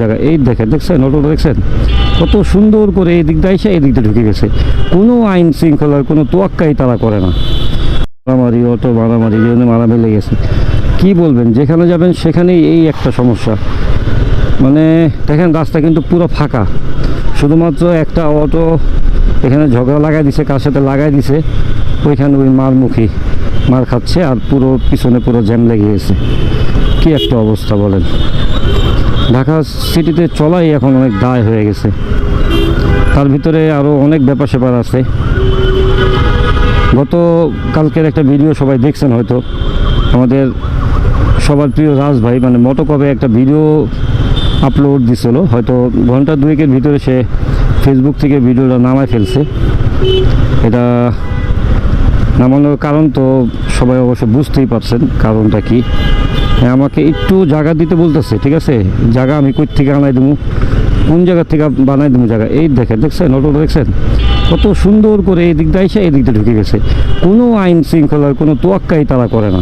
জায়গা এই দেখছেন অটোটা দেখছেন কত সুন্দর করে এই দিকটা এসে এই দিকটা ঢুকে গেছে। কোনো আইন শৃঙ্খলার কোনো তোয়াক্কাই তারা করে না। মারামারি অটো মারামারি এই জন্য মারামারি লেগেছে। কি বলবেন, যেখানে যাবেন সেখানেই এই একটা সমস্যা। মানে দেখেন রাস্তা কিন্তু পুরো ফাঁকা, শুধুমাত্র একটা অটো এখানে ঝগড়া লাগাই দিছে, কার সাথে লাগাই দিছে ওইখানে ওই মারমুখী মার খাচ্ছে, আর পুরো পিছনে পুরো জ্যাম লেগে গেছে। কি একটা অবস্থা বলেন। ঢাকা সিটিতে চলাই এখন অনেক দায় হয়ে গেছে। তার ভিতরে আরও অনেক ব্যাপার স্যাপার আছে। গত কালকের একটা ভিডিও সবাই দেখছেন হয়তো, আমাদের সবার প্রিয় রাজ ভাই মানে মোটোকবে একটা ভিডিও আপলোড দিছিল, হয়তো ঘন্টা দুয়েকের ভিতরে সে ফেসবুক থেকে ভিডিওটা নামায় ফেলছে। এটা নামানোর কারণ তো সবাই অবশ্য বুঝতেই পারছেন কারণটা কি। হ্যাঁ, আমাকে একটু জায়গা দিতে বলতেছে, ঠিক আছে, জায়গা আমি কই থেকে আনাই দেবো, কোন জায়গা থেকে বানাই দেবো জায়গা। এই দেখছেন অটোটা দেখছেন কত সুন্দর করে এই দিকটা এসে এই দিকটা ঢুকে গেছে। কোনো আইন শৃঙ্খলার কোনো তোয়াক্কাই তারা করে না।